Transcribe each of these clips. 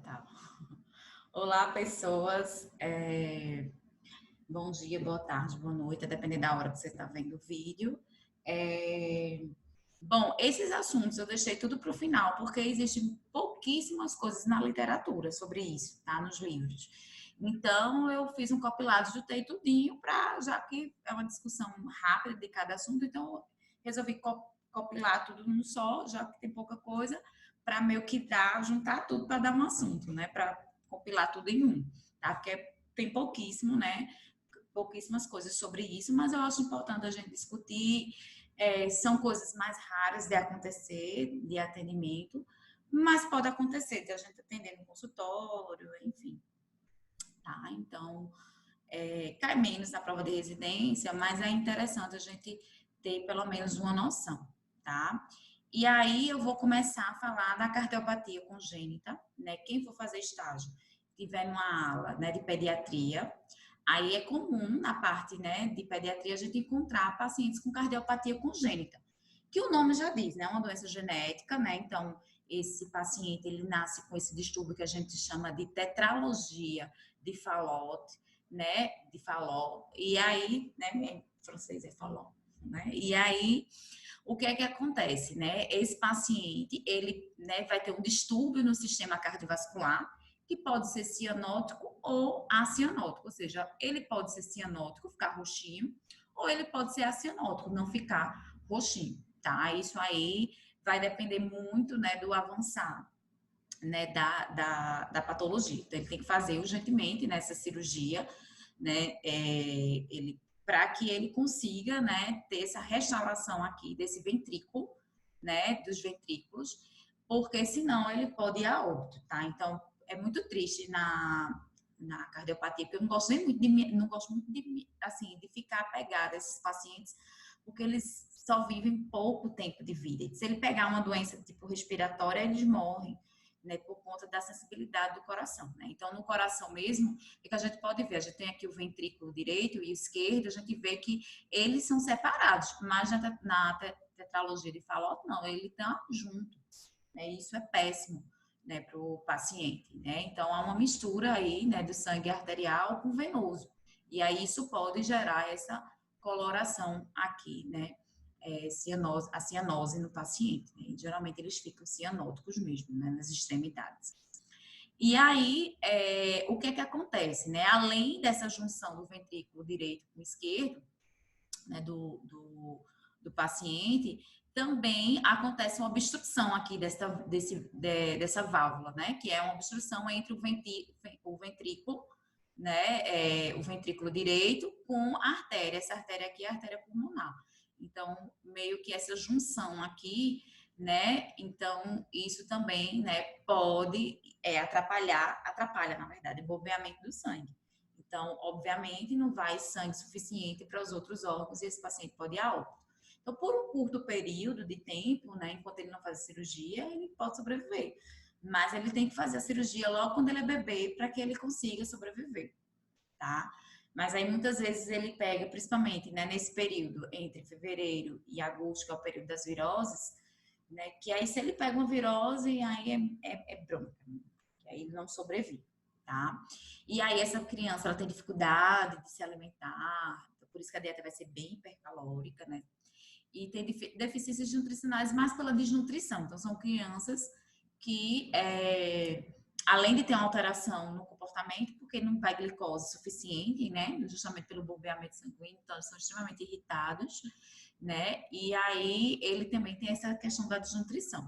Tá. Olá, pessoas. Bom dia, boa tarde, boa noite, a depender da hora que você está vendo o vídeo. Bom, esses assuntos eu deixei tudo para o final, porque existem pouquíssimas coisas na literatura sobre isso, tá? Nos livros. Então, eu fiz um compilado, jutei tudinho, já que é uma discussão rápida de cada assunto, então eu resolvi compilar tudo num só, já que tem pouca coisa, para meio que juntar tudo para dar um assunto, né? Para compilar tudo em um, tá? Porque tem pouquíssimo, né? Pouquíssimas coisas sobre isso, mas eu acho importante a gente discutir. São coisas mais raras de acontecer, de atendimento, mas pode acontecer de a gente atender no consultório, enfim, tá? Então, cai menos na prova de residência, mas é interessante a gente ter pelo menos uma noção, tá? E aí eu vou começar a falar da cardiopatia congênita, né? Quem for fazer estágio, tiver numa ala, né, de pediatria, aí é comum na parte, né, de pediatria a gente encontrar pacientes com cardiopatia congênita, que o nome já diz, né, uma doença genética, né? Então, esse paciente ele nasce com esse distúrbio que a gente chama de tetralogia de Fallot, né, de Fallot, e aí, né, em francês é Fallot, né, e aí, o que é que acontece, né, esse paciente, ele, né, vai ter um distúrbio no sistema cardiovascular, que pode ser cianótico ou acianótico, ou seja, ele pode ser cianótico, ficar roxinho, ou ele pode ser acianótico, não ficar roxinho, tá? Isso aí vai depender muito, né, do avançar, né, da patologia. Então, ele tem que fazer urgentemente nessa cirurgia, né, para que ele consiga, né, ter essa restauração aqui desse ventrículo, né, dos ventrículos, porque senão ele pode ir a óbito, tá? Então, é muito triste na cardiopatia, porque eu não gosto nem muito não gosto muito de, assim, de ficar apegada a esses pacientes, porque eles só vivem pouco tempo de vida. E se ele pegar uma doença tipo respiratória, eles morrem, né, por conta da sensibilidade do coração, né? Então, no coração mesmo, é que a gente pode ver, a gente tem aqui o ventrículo direito e o esquerdo, a gente vê que eles são separados, mas na tetralogia de Fallot, não, ele está junto, né? Isso é péssimo, né, para o paciente, né? Então, há uma mistura aí, né, do sangue arterial com venoso, e aí isso pode gerar essa coloração aqui, né, a cianose no paciente. Né? Geralmente eles ficam cianóticos mesmo, né, nas extremidades. E aí, o que é que acontece? Né? Além dessa junção do ventrículo direito com o esquerdo, né, do paciente, também acontece uma obstrução aqui dessa válvula, né? Que é uma obstrução entre o ventrículo, né? O ventrículo direito com a artéria. Essa artéria aqui é a artéria pulmonar. Então, meio que essa junção aqui, né? Então, isso também, né, pode atrapalha, na verdade, o bombeamento do sangue. Então, obviamente, não vai sangue suficiente para os outros órgãos e esse paciente pode ir a óbito. Então, por um curto período de tempo, né, enquanto ele não faz a cirurgia, ele pode sobreviver. Mas ele tem que fazer a cirurgia logo quando ele é bebê para que ele consiga sobreviver, tá? Mas aí muitas vezes ele pega, principalmente, né, nesse período entre fevereiro e agosto, que é o período das viroses, né, que aí se ele pega uma virose, aí é bronca, que aí ele não sobrevive, tá? E aí essa criança, ela tem dificuldade de se alimentar, por isso que a dieta vai ser bem hipercalórica, né? E tem deficiências nutricionais mais pela desnutrição. Então, são crianças que, além de ter uma alteração no comportamento, porque não vai glicose suficiente, né? Justamente pelo bombeamento sanguíneo, então eles são extremamente irritados, né? E aí ele também tem essa questão da desnutrição.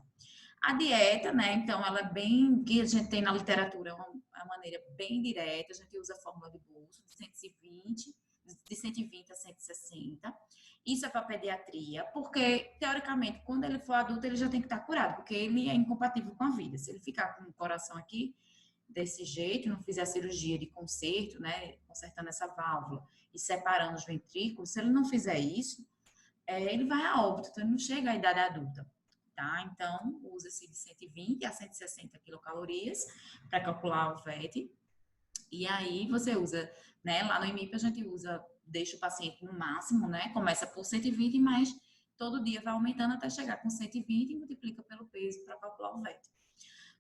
A dieta, né? Então, ela é bem, que a gente tem na literatura, é uma maneira bem direta, a gente usa a fórmula de bolso de 120 a 160. Isso é para pediatria, porque, teoricamente, quando ele for adulto, ele já tem que estar curado, porque ele é incompatível com a vida. Se ele ficar com o coração aqui desse jeito, não fizer a cirurgia de conserto, né, consertando essa válvula e separando os ventrículos, se ele não fizer isso, ele vai a óbito, então ele não chega à idade adulta. Tá? Então, usa-se de 120 a 160 quilocalorias para calcular o VET. E aí você usa, né? Lá no IMIP a gente usa, deixa o paciente no máximo, né? Começa por 120, mas todo dia vai aumentando até chegar com 120 e multiplica pelo peso para calcular o VET.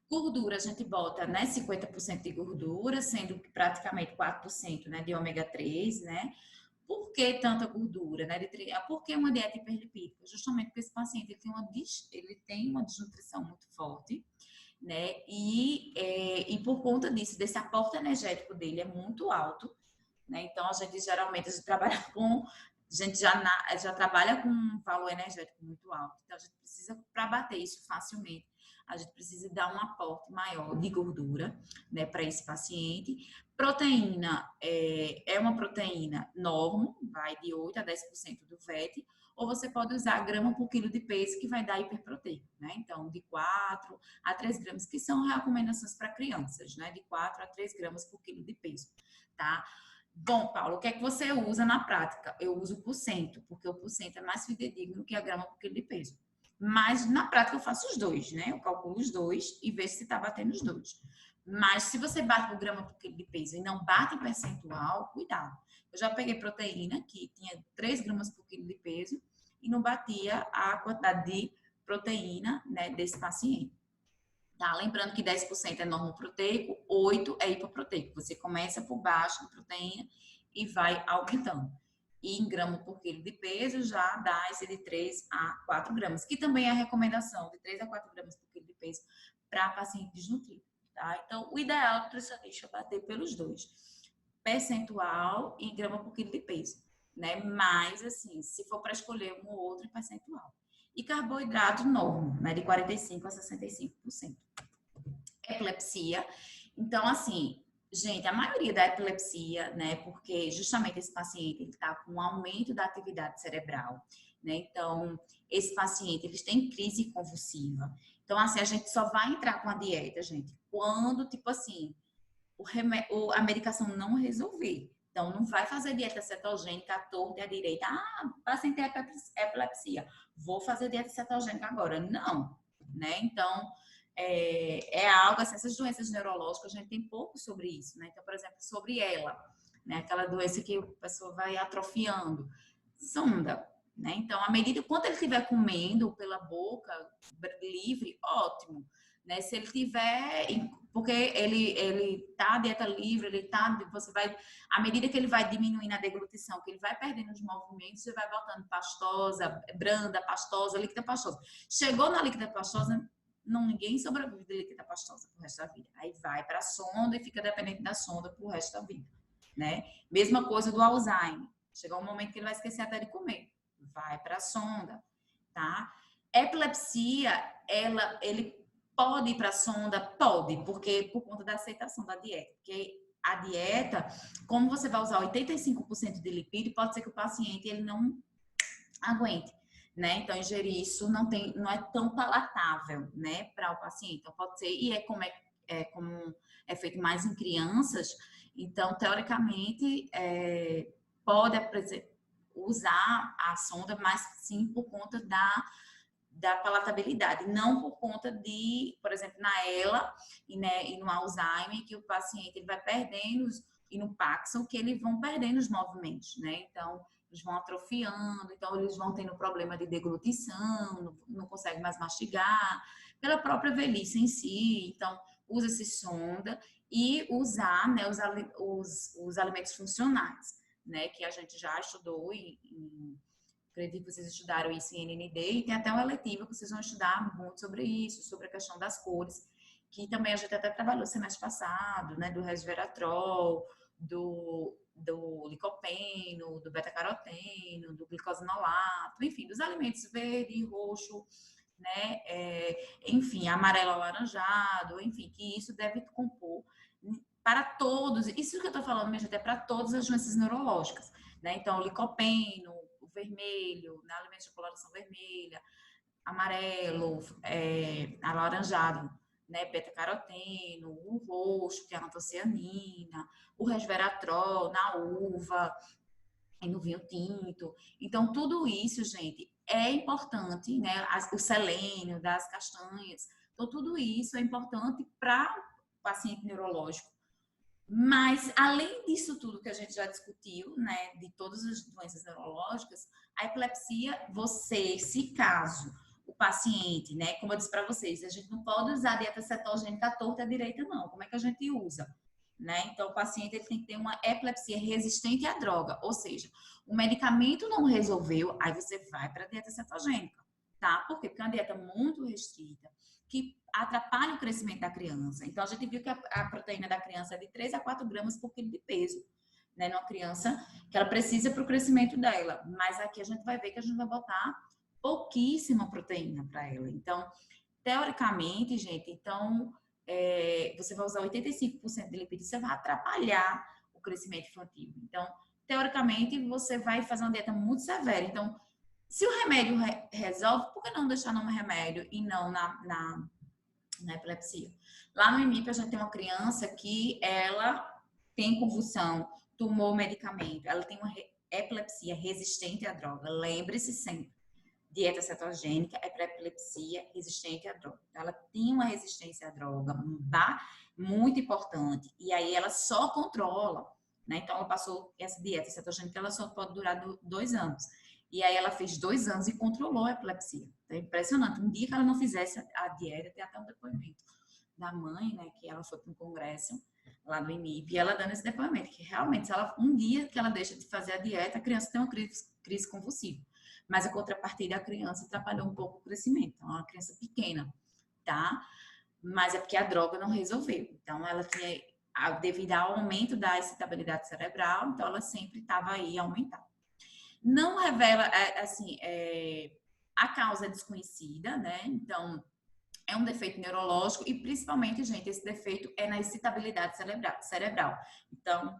Gordura, a gente bota, né, 50% de gordura, sendo que praticamente 4%, né, de ômega 3, né? Por que tanta gordura, né? Por que uma dieta hiperlipídica? Justamente porque esse paciente ele tem uma desnutrição muito forte, né? E por conta disso, desse aporte energético dele é muito alto, né? Então, a gente trabalha com, a gente já trabalha com um valor energético muito alto. Então, a gente precisa, para bater isso facilmente, a gente precisa dar um aporte maior de gordura, né, para esse paciente. Proteína é uma proteína normal, vai de 8 a 10% do VET, ou você pode usar grama por quilo de peso, que vai dar hiperproteico, né? Então, de 4 a 3 gramas, que são recomendações para crianças, né? De 4 a 3 gramas por quilo de peso, tá? Bom, Paulo, o que é que você usa na prática? Eu uso o porcento, porque o porcento é mais fidedigno que a grama por quilo de peso. Mas na prática eu faço os dois, né? Eu calculo os dois e vejo se está batendo os dois. Mas se você bate por grama por quilo de peso e não bate em percentual, cuidado. Eu já peguei proteína que tinha 3 gramas por quilo de peso e não batia a quantidade de proteína, né, desse paciente. Tá? Lembrando que 10% é normoproteico, 8% é hipoproteico. Você começa por baixo de proteína e vai aumentando. E em grama por quilo de peso já dá esse de 3 a 4 gramas, que também é a recomendação de 3 a 4 gramas por quilo de peso para paciente desnutrido. Tá? Então, o ideal é o nutricionista bater pelos dois, percentual e grama por quilo de peso. Né? Mas, assim, se for para escolher um ou outro, percentual. E carboidrato normal, né? De 45% a 65%. Epilepsia. Então, assim, gente, a maioria da epilepsia, né? Porque justamente esse paciente está com um aumento da atividade cerebral, né? Então, esse paciente, eles têm crise convulsiva. Então, assim, a gente só vai entrar com a dieta, gente, quando, tipo assim, a medicação não resolver. Então, não vai fazer dieta cetogênica à torta e à direita. Ah, paciente tem epilepsia. Vou fazer dieta cetogênica agora. Não, né? Então, é algo assim, essas doenças neurológicas, a gente tem pouco sobre isso, né? Então, por exemplo, sobre ela, né? Aquela doença que a pessoa vai atrofiando. Sonda, né? Então, à medida quanto ele estiver comendo pela boca livre, ótimo, né? Se ele tiver, porque ele tá dieta livre, ele tá, você vai, à medida que ele vai diminuindo a deglutição, que ele vai perdendo os movimentos, você vai voltando pastosa, branda, pastosa, líquida pastosa. Chegou na líquida pastosa, não, ninguém sobrevive de líquida pastosa pro resto da vida. Aí vai para a sonda e fica dependente da sonda pro resto da vida, né? Mesma coisa do Alzheimer. Chegou um momento que ele vai esquecer até de comer. Vai para a sonda, tá? Epilepsia, ele pode ir para a sonda? Pode, porque por conta da aceitação da dieta. Porque a dieta, como você vai usar 85% de lipídio, pode ser que o paciente ele não aguente, né? Então, ingerir isso não é tão palatável, né, para o paciente. Então, pode ser, e como é feito mais em crianças, então, teoricamente, pode usar a sonda, mas sim por conta da palatabilidade, não por conta de, por exemplo, na ELA e no Alzheimer, que o paciente ele vai perdendo, e no Parkinson, que eles vão perdendo os movimentos, né? Então, eles vão atrofiando, então eles vão tendo problema de deglutição, não conseguem mais mastigar, pela própria velhice em si. Então, usa-se sonda e usar, né, os alimentos funcionais, né? Que a gente já estudou acredito que vocês estudaram isso em NND, e tem até uma eletiva que vocês vão estudar muito sobre isso, sobre a questão das cores, que também a gente até trabalhou semestre passado, né, do resveratrol, do licopeno, do beta-caroteno, do glicosinolato, enfim, dos alimentos verde, roxo, né, enfim, amarelo alaranjado, enfim, que isso deve compor para todos, isso que eu estou falando mesmo, até para todas as doenças neurológicas, né, então, o licopeno, vermelho, né, alimentos de coloração vermelha, amarelo, alaranjado, né, beta-caroteno, o roxo, que é a antocianina, o resveratrol na uva e no vinho tinto. Então, tudo isso, gente, é importante, né, o selênio das castanhas. Então, tudo isso é importante para o paciente neurológico. Mas, além disso tudo que a gente já discutiu, né, de todas as doenças neurológicas, a epilepsia, você, se caso o paciente, né? Como eu disse para vocês, a gente não pode usar a dieta cetogênica à torta à direita, não. Como é que a gente usa? Né? Então, o paciente ele tem que ter uma epilepsia resistente à droga, ou seja, o medicamento não resolveu, aí você vai para a dieta cetogênica, tá? Por quê? Porque é uma dieta muito restrita, que atrapalha o crescimento da criança. Então, a gente viu que a proteína da criança é de 3 a 4 gramas por quilo de peso, né? Numa criança que ela precisa para o crescimento dela. Mas aqui a gente vai ver que a gente vai botar pouquíssima proteína para ela. Então, teoricamente, gente, então você vai usar 85% de lipídio, você vai atrapalhar o crescimento infantil. Então, teoricamente, você vai fazer uma dieta muito severa. Então, se o remédio resolve, por que não deixar no remédio e não na epilepsia? Lá no IMIP, a gente tem uma criança que ela tem convulsão, tomou o medicamento, ela tem uma epilepsia resistente à droga. Lembre-se sempre, dieta cetogênica é para epilepsia resistente à droga. Ela tem uma resistência à droga muito importante. E aí ela só controla, né? Então ela passou essa dieta cetogênica, ela só pode durar 2 anos. E aí ela fez 2 anos e controlou a epilepsia. É impressionante. Um dia que ela não fizesse a dieta, tem até um depoimento da mãe, né? Que ela foi para um congresso lá no IMIP, e ela dando esse depoimento, que realmente, se ela, um dia que ela deixa de fazer a dieta, a criança tem uma crise convulsiva. Mas a contrapartida, a criança atrapalhou um pouco o crescimento. Então, é uma criança pequena, tá? Mas é porque a droga não resolveu. Então, ela tinha, devido ao aumento da excitabilidade cerebral, então ela sempre estava aí aumentada. Não revela, assim, a causa é desconhecida, né? Então, é um defeito neurológico e, principalmente, gente, esse defeito é na excitabilidade cerebral. Então,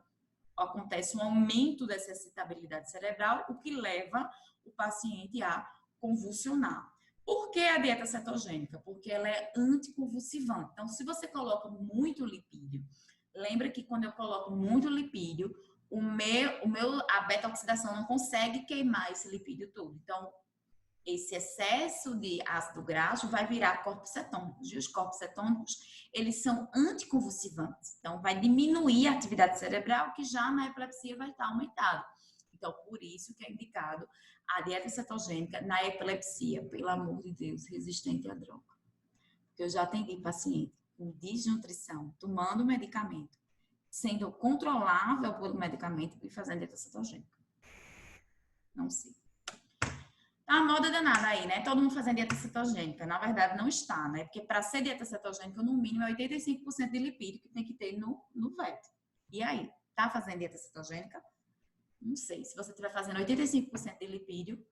acontece um aumento dessa excitabilidade cerebral, o que leva o paciente a convulsionar. Por que a dieta cetogênica? Porque ela é anticonvulsivante. Então, se você coloca muito lipídio, lembra que quando eu coloco muito lipídio, a beta-oxidação não consegue queimar esse lipídio todo. Então, esse excesso de ácido graxo vai virar corpos cetônicos. E os corpos cetônicos, eles são anticonvulsivantes. Então, vai diminuir a atividade cerebral, que já na epilepsia vai estar aumentada. Então, por isso que é indicado a dieta cetogênica na epilepsia, pelo amor de Deus, resistente à droga. Eu já atendi paciente com desnutrição, tomando medicamento, sendo controlável pelo medicamento e fazendo dieta cetogênica. Não sei. Tá uma moda danada aí, né? Todo mundo fazendo dieta cetogênica. Na verdade, não está, né? Porque para ser dieta cetogênica, no mínimo é 85% de lipídio que tem que ter no veto. E aí? Tá fazendo dieta cetogênica? Não sei. Se você estiver fazendo 85% de lipídio,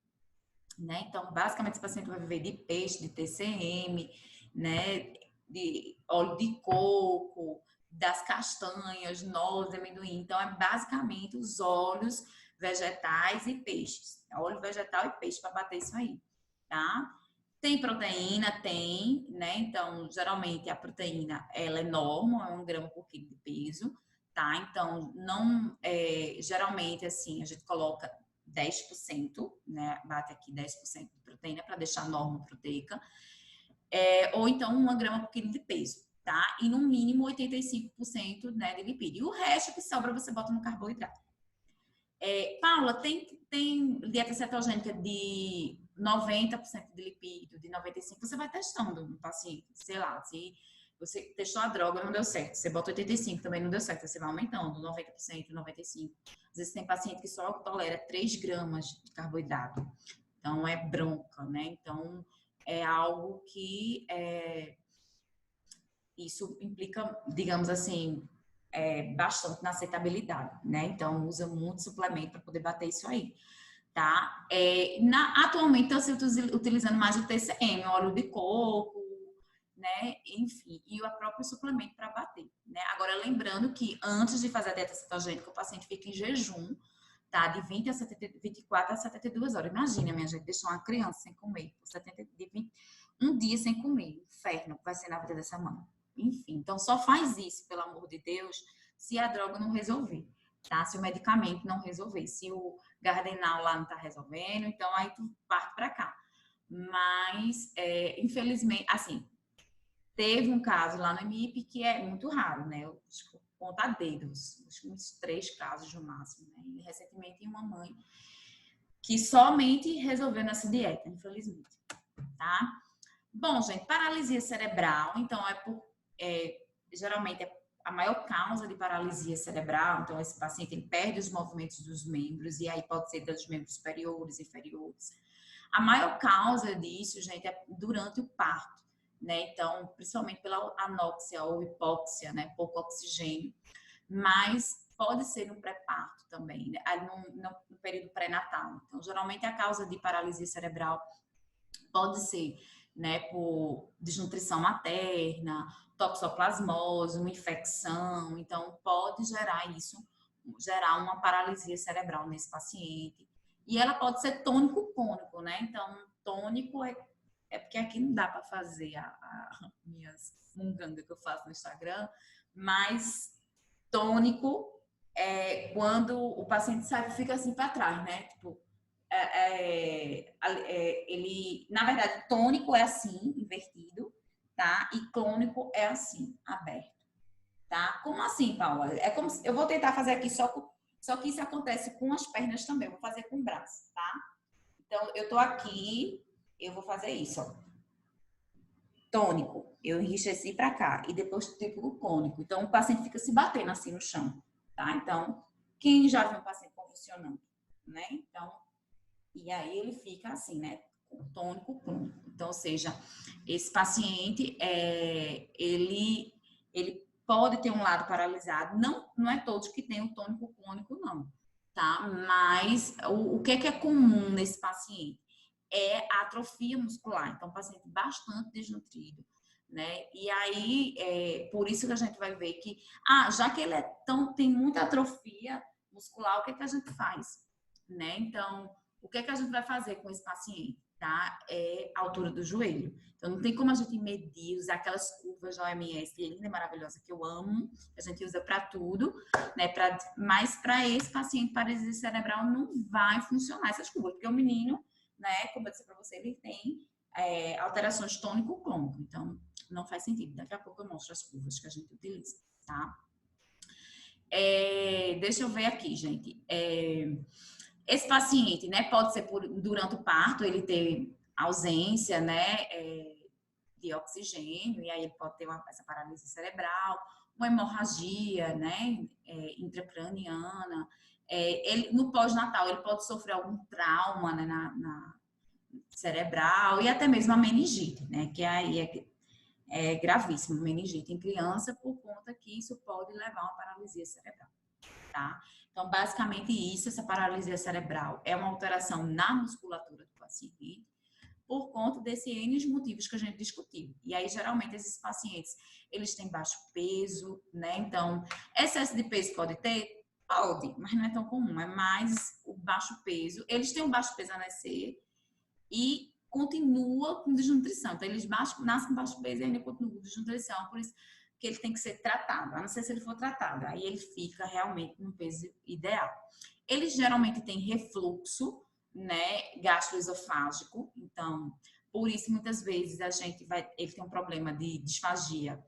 né? Então, basicamente, esse paciente vai viver de peixe, de TCM, né? De óleo de coco, das castanhas, nozes, amendoim. Então, é basicamente os óleos vegetais e peixes. Óleo vegetal e peixe para bater isso aí, tá? Tem proteína? Tem, né? Então, geralmente a proteína, ela é normal, é 1 grama por quilo de peso, tá? Então, não, geralmente, assim, a gente coloca 10%, né? Bate aqui 10% de proteína para deixar a norma proteica, ou então 1 grama por quilo de peso, tá? E no mínimo 85%, né, de lipídio. E o resto que sobra você bota no carboidrato. Paula, tem dieta cetogênica de 90% de lipídio, de 95%, você vai testando no paciente, sei lá, se você testou a droga, não deu certo, você bota 85%, também não deu certo, você vai aumentando, 90%, 95%. Às vezes tem paciente que só tolera 3 gramas de carboidrato, então é bronca, né? Então é algo que isso implica, digamos assim, bastante na aceitabilidade, né? Então, usa muito suplemento para poder bater isso aí, tá? Atualmente, eu estou utilizando mais o TCM, óleo de coco, né? Enfim, e o próprio suplemento para bater, né? Agora, lembrando que antes de fazer a dieta cetogênica, o paciente fica em jejum, tá? De 24 a 72 horas. Imagina, minha gente, deixar uma criança sem comer, um dia sem comer, inferno que vai ser na vida dessa mãe. Enfim, então só faz isso, pelo amor de Deus, se a droga não resolver, tá? Se o medicamento não resolver, se o Gardenal lá não tá resolvendo, então aí tu parte para cá. Mas, infelizmente, assim, teve um caso lá no IMIP que é muito raro, né? Eu conto a dedos, uns 3 casos no máximo, né? E recentemente uma mãe que somente resolveu nessa dieta, infelizmente. tá? Bom, gente, paralisia cerebral, então geralmente é a maior causa de paralisia cerebral, então esse paciente ele perde os movimentos dos membros, e aí pode ser dos membros superiores, inferiores. A maior causa disso, gente, é durante o parto, né? Então, principalmente pela anóxia ou hipóxia, né? Pouco oxigênio, mas pode ser no pré-parto também, né? No período pré-natal. Então, geralmente a causa de paralisia cerebral pode ser, né, por desnutrição materna, toxoplasmose, uma infecção, então pode gerar isso, gerar uma paralisia cerebral nesse paciente. E ela pode ser tônico-clônico, né? Então, tônico é porque aqui não dá para fazer a minhas mungangas que eu faço no Instagram, mas tônico é quando o paciente sai e fica assim para trás, né? Tipo, ele, na verdade, tônico é assim, invertido, tá? E clônico é assim, aberto, tá? Como assim, Paula? É como eu vou tentar fazer aqui só que isso acontece com as pernas também. Eu vou fazer com o braço, tá? Então, eu tô aqui, eu vou fazer isso, ó. Tônico, eu enrijeci para cá e depois tipo o cônico. Então, o paciente fica se batendo assim no chão, tá? Então, quem já viu um paciente convulsionando, né? Então, e aí ele fica assim, né? Tônico crônico. Então, ou seja, esse paciente, ele pode ter um lado paralisado. Não é todos que têm o tônico crônico, não, tá? Mas o que é comum nesse paciente? É a atrofia muscular. Então, paciente bastante desnutrido, né? E aí, por isso que a gente vai ver que, já que ele tem muita atrofia muscular, o que a gente faz? Né? Então, o que a gente vai fazer com esse paciente? Tá? É a altura do joelho. Então, não tem como a gente medir, usar aquelas curvas da OMS, linda e maravilhosa, que eu amo, que a gente usa para tudo, né? Mas para esse paciente, paralisia cerebral, não vai funcionar essas curvas, porque o menino, né, como eu disse para você, ele tem alterações tônico-clônico. Então, não faz sentido. Daqui a pouco eu mostro as curvas que a gente utiliza, tá? Deixa eu ver aqui, gente. Esse paciente, né, pode ser durante o parto, ele ter ausência, né, de oxigênio, e aí ele pode ter essa paralisia cerebral, uma hemorragia, né, intracraniana. No pós-natal, ele pode sofrer algum trauma, né, na cerebral, e até mesmo a meningite, né, que aí é gravíssimo, meningite em criança, por conta que isso pode levar a uma paralisia cerebral, tá? Então, basicamente isso, essa paralisia cerebral é uma alteração na musculatura do paciente por conta desses N motivos que a gente discutiu. E aí, geralmente, esses pacientes, eles têm baixo peso, né? Então, excesso de peso pode ter? Pode, mas não é tão comum, é mais o baixo peso. Eles têm um baixo peso a nascer e continua com desnutrição. Então, eles nascem com baixo peso e ainda continuam com desnutrição, por isso que ele tem que ser tratado, a não ser se ele for tratado. Aí ele fica realmente no peso ideal. Eles geralmente têm refluxo, né, gastroesofágico, então, por isso, muitas vezes, ele tem um problema de disfagia.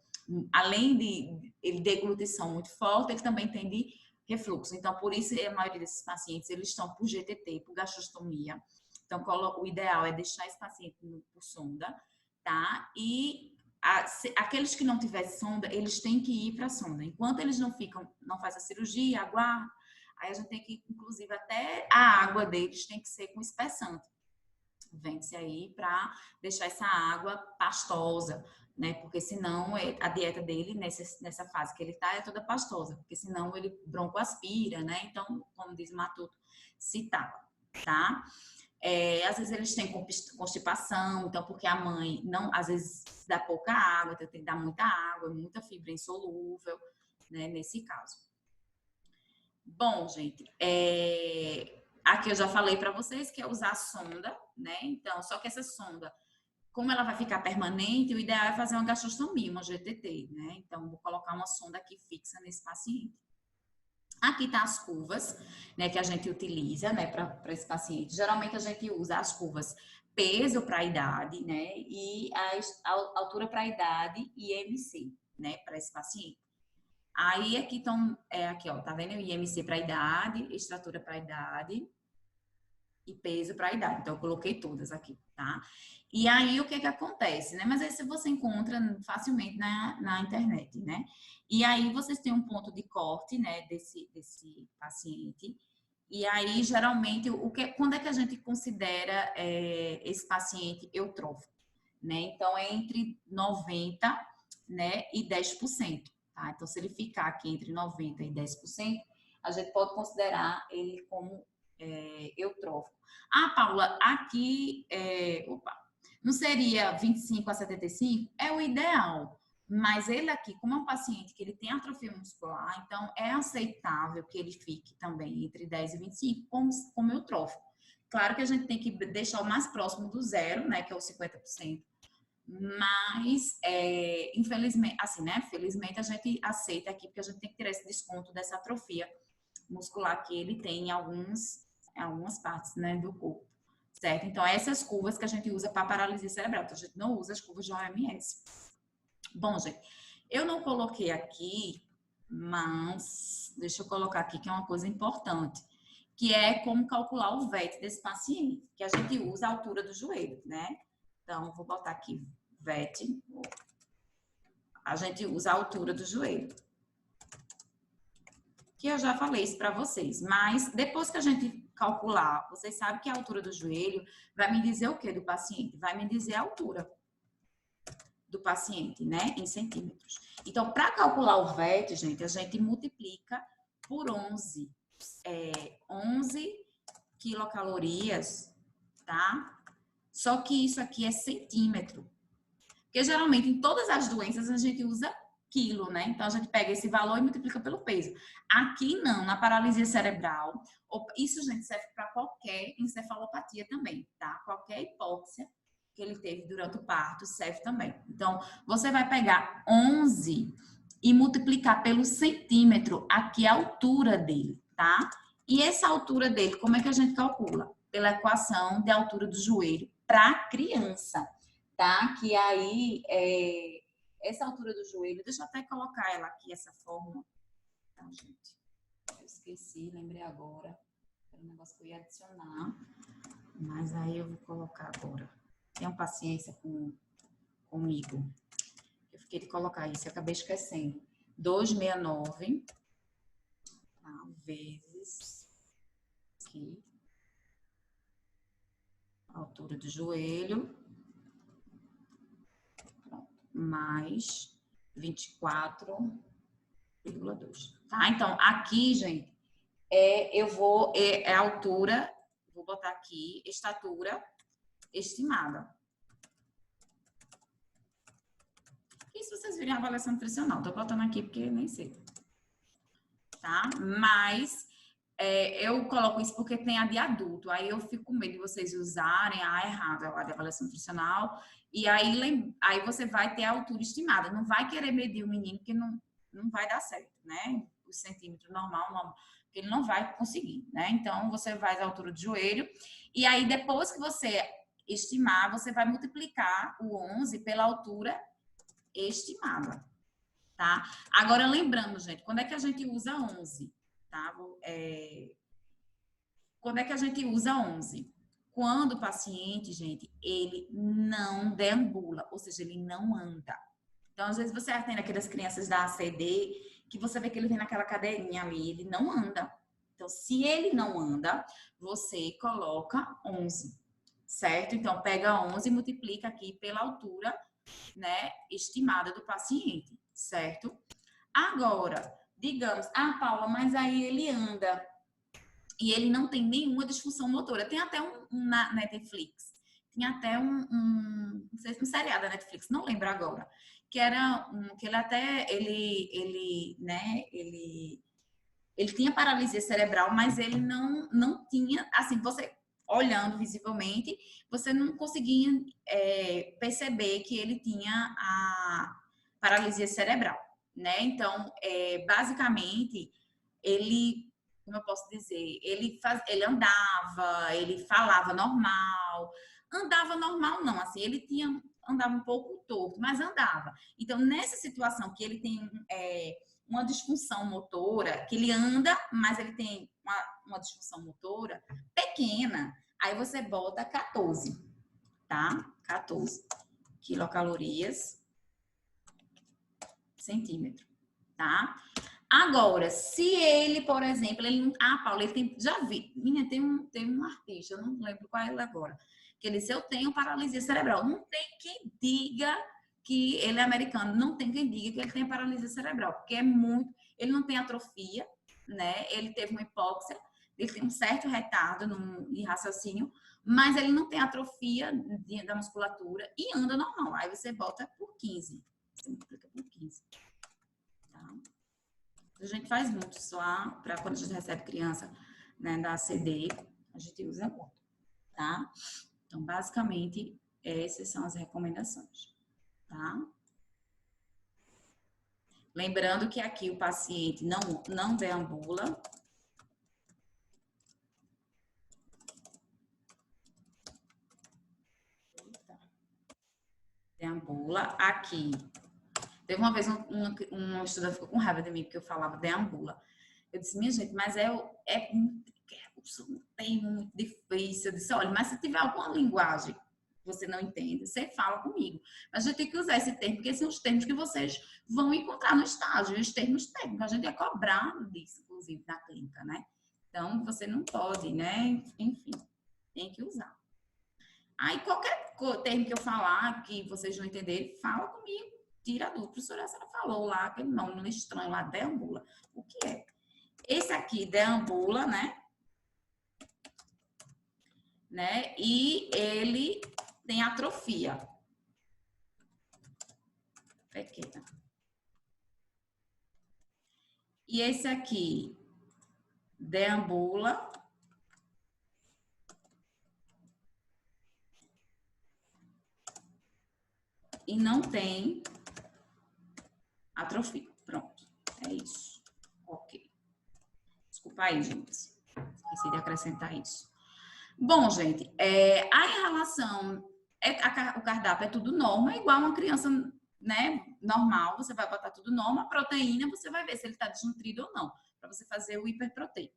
Além de ele deglutição muito forte, ele também tem de refluxo. Então, por isso, a maioria desses pacientes, eles estão por GTT, por gastrostomia. Então, o ideal é deixar esse paciente por sonda, tá? E aqueles que não tiverem sonda, eles têm que ir para a sonda. Enquanto eles não fazem a cirurgia, aguardam, aí a gente tem que, inclusive, até a água deles tem que ser com espessante. Vende-se aí para deixar essa água pastosa, né? Porque senão a dieta dele, nessa fase que ele está, é toda pastosa. Porque senão ele broncoaspira, né? Então, como diz Matuto, se tapa, tá? Às vezes eles têm constipação, então porque a mãe não, às vezes dá pouca água, então tem que dar muita água, muita fibra insolúvel, né, nesse caso. Bom, gente, aqui eu já falei para vocês que é usar a sonda, né? Então, só que essa sonda, como ela vai ficar permanente, o ideal é fazer uma gastrostomia, uma GTT, né? Então, vou colocar uma sonda aqui fixa nesse paciente. Aqui tá as curvas, né, que a gente utiliza, né, para esse paciente. Geralmente a gente usa as curvas peso para a idade, né, e a altura para a idade e IMC, né, para esse paciente. Aí aqui estão, aqui ó, tá vendo? IMC para a idade, estatura para a idade e peso para a idade. Então eu coloquei todas aqui, tá? E aí, o que que acontece, né? Mas aí você encontra facilmente na internet, né? E aí, vocês têm um ponto de corte, né, desse paciente. E aí, geralmente, quando é que a gente considera esse paciente eutrófico, né? Então, é entre 90, né, e 10%, tá? Então, se ele ficar aqui entre 90 e 10%, a gente pode considerar ele como eutrófico. Ah, Paula, aqui, não seria 25 a 75? É o ideal. Mas ele aqui, como é um paciente que ele tem atrofia muscular, então é aceitável que ele fique também entre 10 e 25 como eutrófico. Claro que a gente tem que deixar o mais próximo do zero, né, que é o 50%. Mas, infelizmente, assim, né, felizmente a gente aceita aqui, porque a gente tem que tirar esse desconto dessa atrofia muscular que ele tem em algumas partes, né, do corpo. Certo? Então, essas curvas que a gente usa para paralisia cerebral. Então, a gente não usa as curvas de OMS. Bom, gente, eu não coloquei aqui, mas deixa eu colocar aqui que é uma coisa importante, que é como calcular o VET desse paciente, que a gente usa a altura do joelho, né? Então, vou botar aqui VET. A gente usa a altura do joelho. Que eu já falei isso para vocês, mas depois que a gente calcular, vocês sabem que a altura do joelho vai me dizer o que do paciente? Vai me dizer a altura do paciente, né, em centímetros. Então, para calcular o VET, gente, a gente multiplica por 11. 11 quilocalorias, tá? Só que isso aqui é centímetro. Porque geralmente em todas as doenças a gente usa quilo, né? Então a gente pega esse valor e multiplica pelo peso. Aqui não, na paralisia cerebral, isso, gente, serve para qualquer encefalopatia também, tá? Qualquer hipóxia que ele teve durante o parto serve também. Então, você vai pegar 11 e multiplicar pelo centímetro, aqui a altura dele, tá? E essa altura dele, como é que a gente calcula? Pela equação de altura do joelho para criança, tá? Que aí, essa altura do joelho, deixa eu até colocar ela aqui, essa fórmula. Então, gente, eu esqueci, lembrei agora. Era um negócio que eu ia adicionar, mas aí eu vou colocar agora. Tenham paciência comigo. Eu fiquei de colocar isso, eu acabei esquecendo. 269, tá? Vezes aqui, a altura do joelho, pronto, mais 24,2. Tá? Então, aqui, gente, a altura, vou botar aqui, estatura estimada. E se vocês virem a avaliação nutricional, tô botando aqui porque nem sei. Tá? Mas eu coloco isso porque tem a de adulto. Aí eu fico com medo de vocês usarem a errada, a de avaliação nutricional. E aí você vai ter a altura estimada. Não vai querer medir o menino, porque não vai dar certo, né? O centímetro normal, porque ele não vai conseguir, né? Então, você faz a altura do joelho. E aí, depois que você estimar, você vai multiplicar o 11 pela altura estimada, tá? Agora, lembrando, gente, quando é que a gente usa 11? Tá? Quando é que a gente usa 11? Quando o paciente, gente, ele não deambula, ou seja, ele não anda. Então, às vezes você atende aquelas crianças da ACD, que você vê que ele vem naquela cadeirinha ali, ele não anda. Então, se ele não anda, você coloca 11, certo? Então, pega 11 e multiplica aqui pela altura, né, estimada do paciente, certo? Agora, digamos, Paula, mas aí ele anda e ele não tem nenhuma disfunção motora. Tem até um na Netflix, tinha até não sei se um seriado da Netflix, não lembro agora, que era que ele até, né, ele tinha paralisia cerebral, mas ele não tinha, assim, você olhando visivelmente, você não conseguia perceber que ele tinha a paralisia cerebral, né? Então, basicamente, ele, como eu posso dizer, ele andava, ele falava normal, andava normal não, assim, ele andava um pouco torto, mas andava. Então, nessa situação que ele tem uma disfunção motora, que ele anda, mas ele tem uma disfunção motora pequena, aí você bota 14, tá? 14 quilocalorias centímetro, tá? Agora, se ele, por exemplo, ele não... Ah, Paulo, ele tem... Já vi. Minha, tem um artista, eu não lembro qual é ele agora, que ele disse, eu tenho paralisia cerebral. Não tem quem diga que ele é americano. Não tem quem diga que ele tem paralisia cerebral, porque é muito... Ele não tem atrofia, né? Ele teve uma hipóxia, ele tem um certo retardo de raciocínio, mas ele não tem atrofia da musculatura e anda normal. Aí você bota por 15. Você multiplica por 15. Tá? A gente faz muito só para quando a gente recebe criança, né, da ACD, a gente usa muito, tá? Então, basicamente, essas são as recomendações, tá? Lembrando que aqui o paciente não deambula. Deambula aqui. Teve uma vez um estudante ficou com raiva de mim porque eu falava deambula. Eu disse, minha gente, mas é um termo muito difícil. Eu disse, olha, mas se tiver alguma linguagem que você não entende, você fala comigo. Mas a gente tem que usar esse termo, porque são os termos que vocês vão encontrar no estágio, os termos técnicos. A gente é cobrado disso, inclusive, na clínica, né? Então, você não pode, né? Enfim, tem que usar. Aí, qualquer termo que eu falar que vocês não entenderem, fala comigo. Tira a dúvida. A professora, você falou lá, aquele nome estranho lá, deambula. O que é? Esse aqui deambula, né? E ele tem atrofia pequena. E esse aqui deambula e não tem atrofia. Pronto, é isso. Ok. Desculpa aí, gente. Esqueci de acrescentar isso. Bom, gente, aí em relação... o cardápio é tudo norma, igual uma criança, né, normal. Você vai botar tudo norma. A proteína, você vai ver se ele está desnutrido ou não. Para você fazer o hiperproteico,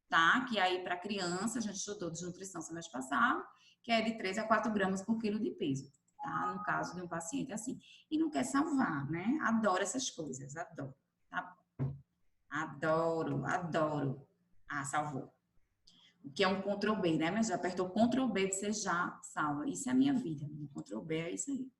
tá? Que aí para criança, a gente estudou desnutrição semestre passado, que é de 3 a 4 gramas por quilo de peso. Tá? No caso de um paciente assim. E não quer salvar, né? Adoro essas coisas, adoro. Tá? Adoro. Ah, salvou. O que é um Ctrl B, né? Mas já apertou Ctrl B, você já salva. Isso é a minha vida. Ctrl B é isso aí.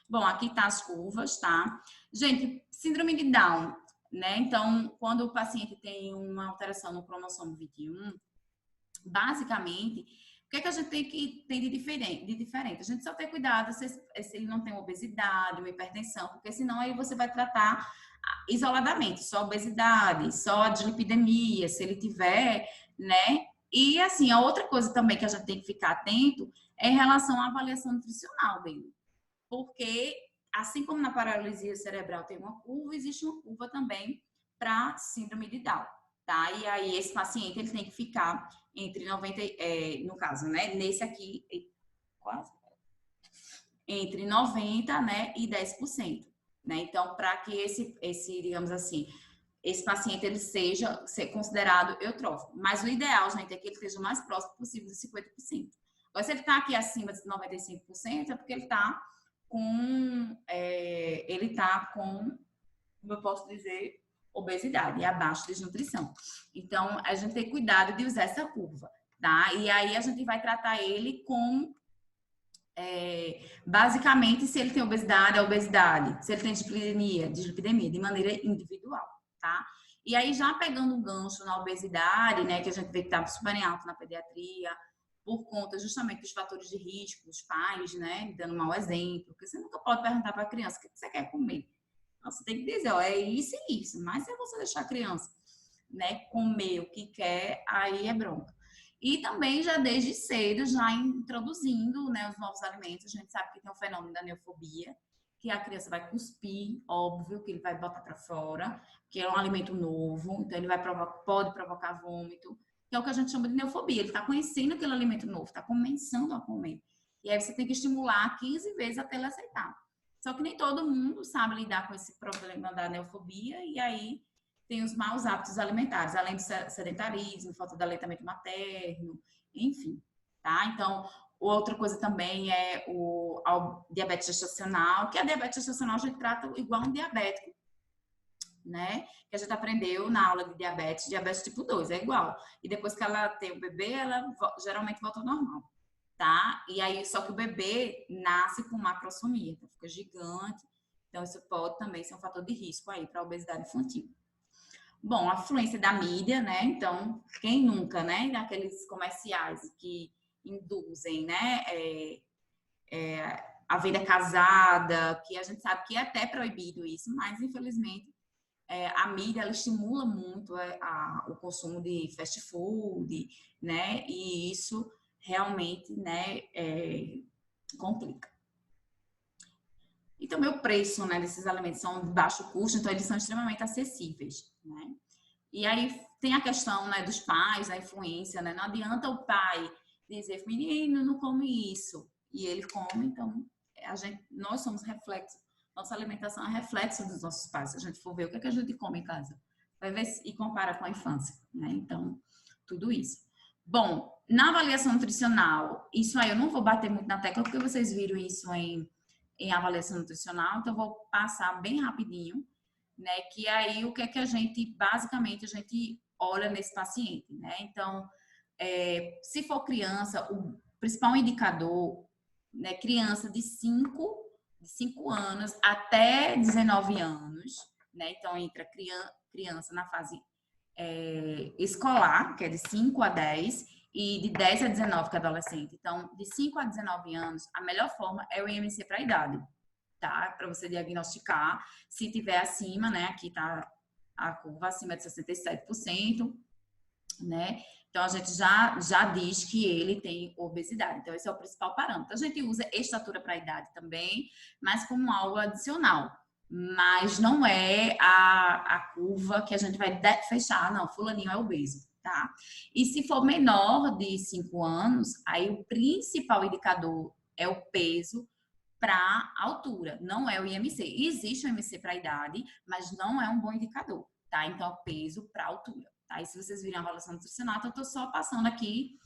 Bom, aqui tá as curvas, tá? Gente, síndrome de Down, né? Então, quando o paciente tem uma alteração no cromossomo 21, basicamente, o que é que a gente tem de diferente? A gente só tem cuidado se ele não tem obesidade, uma hipertensão, porque senão aí você vai tratar isoladamente, só obesidade, só a dislipidemia, se ele tiver, né? E assim, a outra coisa também que a gente tem que ficar atento é em relação à avaliação nutricional dele. Porque, assim como na paralisia cerebral tem uma curva, existe uma curva também para síndrome de Down, tá? E aí esse paciente ele tem que ficar entre 90, no caso, né? Nesse aqui, quase, entre 90, né, e 10%, né? Então, para que esse, digamos assim, esse paciente ele seja considerado eutrófico. Mas o ideal, gente, é que ele esteja o mais próximo possível de 50%. Agora, se ele está aqui acima de 95%, é porque ele está com, como eu posso dizer, obesidade e abaixo de desnutrição. Então, a gente tem cuidado de usar essa curva, tá? E aí a gente vai tratar ele com, basicamente, se ele tem obesidade, a obesidade. Se ele tem dislipidemia, de maneira individual, tá? E aí, já pegando um gancho na obesidade, né, que a gente vê que tá super em alta na pediatria, por conta justamente dos fatores de risco, os pais, né, dando um mau exemplo, porque você nunca pode perguntar para a criança o que você quer comer. Você tem que dizer, ó, é isso e isso. Mas se você deixar a criança, né, comer o que quer, aí é bronca. E também já desde cedo, já introduzindo, né, os novos alimentos. A gente sabe que tem o fenômeno da neofobia, que a criança vai cuspir, óbvio, que ele vai botar para fora, que é um alimento novo, então ele pode provocar vômito, que é o que a gente chama de neofobia. Ele está conhecendo aquele alimento novo, está começando a comer. E aí você tem que estimular 15 vezes até ele aceitar. Só que nem todo mundo sabe lidar com esse problema da neofobia, e aí tem os maus hábitos alimentares, além do sedentarismo, falta de aleitamento materno, enfim, tá? Então, Outra coisa também é o diabetes gestacional, que a diabetes gestacional a gente trata igual um diabético, né? Que a gente aprendeu na aula de diabetes tipo 2, é igual. E depois que ela tem o bebê, ela geralmente volta ao normal, tá? E aí, só que o bebê nasce com macrosomia, então fica gigante. Então, isso pode também ser um fator de risco aí para a obesidade infantil. Bom, a influência da mídia, né? Então, quem nunca, né? Daqueles comerciais que induzem, né? A vida casada, que a gente sabe que é até proibido isso, mas infelizmente a mídia ela estimula muito o consumo de fast food, né? E isso realmente, né? Complica. E também o preço, né? Desses alimentos são de baixo custo, então eles são extremamente acessíveis, né? E aí tem a questão, né, dos pais, da influência, né? Não adianta o pai dizer, menino, não come isso. E ele come, então nós somos reflexo. Nossa alimentação é reflexo dos nossos pais. Se a gente for ver o que, é que a gente come em casa, vai ver e compara com a infância, né? Então, tudo isso. Bom, na avaliação nutricional, isso aí eu não vou bater muito na tecla, porque vocês viram isso em avaliação nutricional, então eu vou passar bem rapidinho, né? Que aí o que é que a gente, basicamente, a gente olha nesse paciente, né? Então, se for criança, o principal indicador, né? Criança de 5 anos até 19 anos, né? Então, entra criança na fase escolar, que é de 5 a 10, e de 10 a 19, que é adolescente. Então, de 5 a 19 anos, a melhor forma é o IMC para a idade, tá? Para você diagnosticar. Se tiver acima, né? Aqui tá a curva acima de 67%, né? Então, a gente já diz que ele tem obesidade. Então, esse é o principal parâmetro. A gente usa estatura para a idade também, mas como algo adicional. Mas não é a curva que a gente vai fechar, não, fulaninho é obeso, tá? E se for menor de 5 anos, aí o principal indicador é o peso para altura, não é o IMC. Existe o IMC para idade, mas não é um bom indicador, tá? Então, é peso para altura, tá? E se vocês viram a avaliação nutricional, então eu tô só passando aqui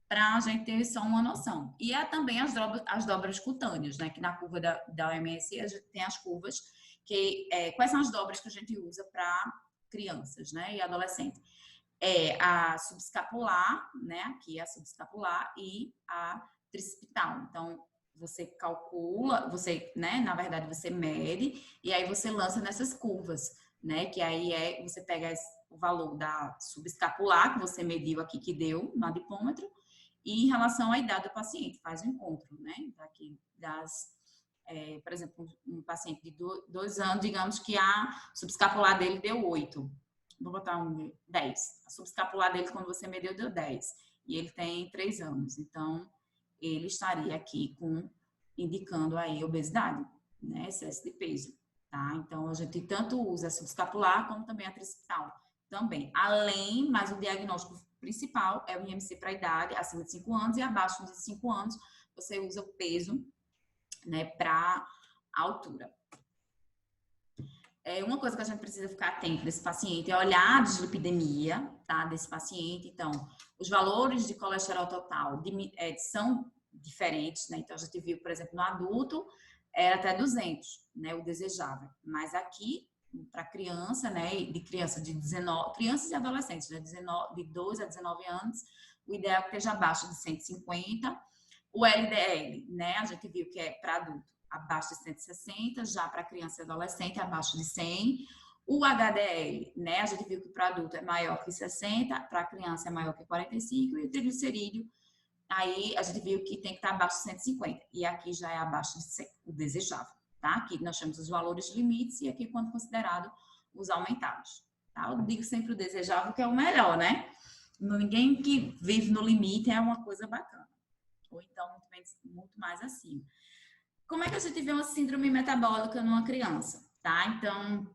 para a gente ter só uma noção. E é também as dobras cutâneas, né? Que na curva da OMS a gente tem as curvas que quais são as dobras que a gente usa para crianças, né? E adolescentes. É a subescapular, né? Aqui é a subescapular e a tricipital. Então, você calcula, você, né? Na verdade, você mede e aí você lança nessas curvas, né? Que aí você pega o valor da subescapular que você mediu aqui, que deu no adipômetro, e em relação à idade do paciente, faz o encontro, né? Daqui por exemplo, um paciente de 2 anos, digamos que a subescapular dele deu 8. Vou botar 10. A subescapular dele, quando você mediu, deu 10. E ele tem 3 anos. Então, ele estaria aqui indicando aí obesidade, né? Excesso de peso, tá? Então, a gente tanto usa a subescapular como também a tricipital. Também, mas o diagnóstico principal é o IMC para a idade, acima de 5 anos, e abaixo de 5 anos, você usa o peso, né, para a altura. Uma coisa que a gente precisa ficar atento desse paciente é olhar a dislipidemia, tá, desse paciente. Então, os valores de colesterol total são diferentes, né? Então, a gente viu, por exemplo, no adulto, era até 200, né, o desejável. Mas aqui, para criança, né, de crianças e adolescentes, né, de 2 a 19 anos, o ideal é que esteja abaixo de 150. O LDL, né, a gente viu que é para adulto abaixo de 160, já para criança e adolescente abaixo de 100. O HDL, né, a gente viu que para adulto é maior que 60, para criança é maior que 45, e o triglicerídeo, aí a gente viu que tem que estar abaixo de 150, e aqui já é abaixo de 100, o desejável, tá? Aqui nós temos os valores limites e aqui quando considerado os aumentados, tá? Eu digo sempre o desejável que é o melhor, né? Ninguém que vive no limite é uma coisa bacana, ou então muito mais acima. Como é que a gente vê uma síndrome metabólica numa criança, tá? Então,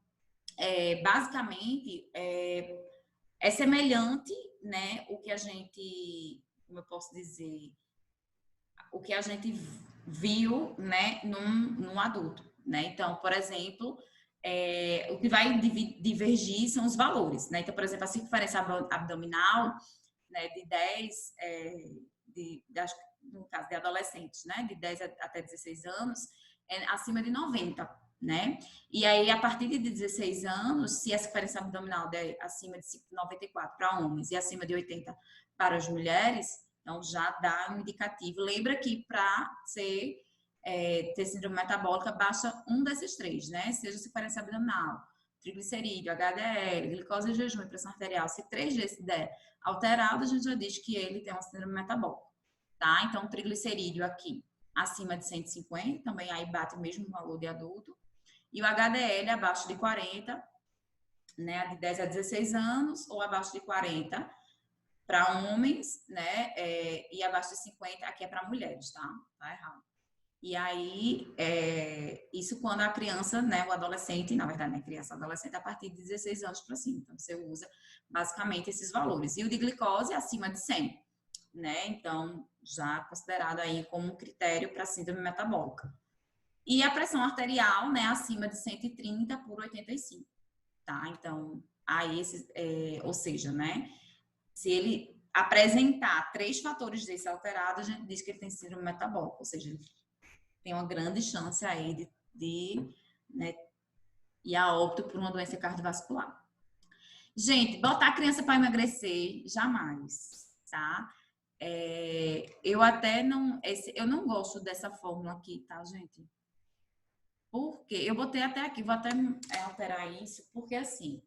basicamente, é semelhante, né, o que a gente, como eu posso dizer, o que a gente viu, né, num adulto, né? Então, por exemplo, o que vai divergir são os valores, né? Então, por exemplo, a circunferência abdominal, né, de 10, no caso de adolescentes, né, de 10 até 16 anos, é acima de 90, né? E aí, a partir de 16 anos, se a circunferência abdominal der acima de 94 para homens e acima de 80 para as mulheres, então já dá um indicativo. Lembra que para ter síndrome metabólica, basta um desses três, né? Seja circunferência abdominal, triglicerídeo, HDL, glicose em jejum e pressão arterial. Se 3 desses der alterado, a gente já diz que ele tem uma síndrome metabólica, tá? Então, triglicerídeo aqui acima de 150, também aí bate o mesmo valor de adulto. E o HDL abaixo de 40, né, de 10 a 16 anos, ou abaixo de 40 para homens, né, e abaixo de 50 aqui é para mulheres, tá? Tá errado. E aí, isso quando a criança, né, o adolescente, na verdade, né, criança, adolescente, a partir de 16 anos para cima. Então, você usa basicamente esses valores. E o de glicose acima de 100, né? Então, já considerado aí como um critério para síndrome metabólica. E a pressão arterial, né, acima de 130 por 85, tá? Então, aí ou seja, né, se ele apresentar 3 fatores desse alterado, a gente diz que ele tem síndrome metabólica, ou seja, ele tem uma grande chance aí de né, ir a óbito por uma doença cardiovascular. Gente, botar a criança para emagrecer, jamais, tá? Eu até não, eu não gosto dessa fórmula aqui, tá, gente? Porque eu botei até aqui, vou até alterar isso, porque assim,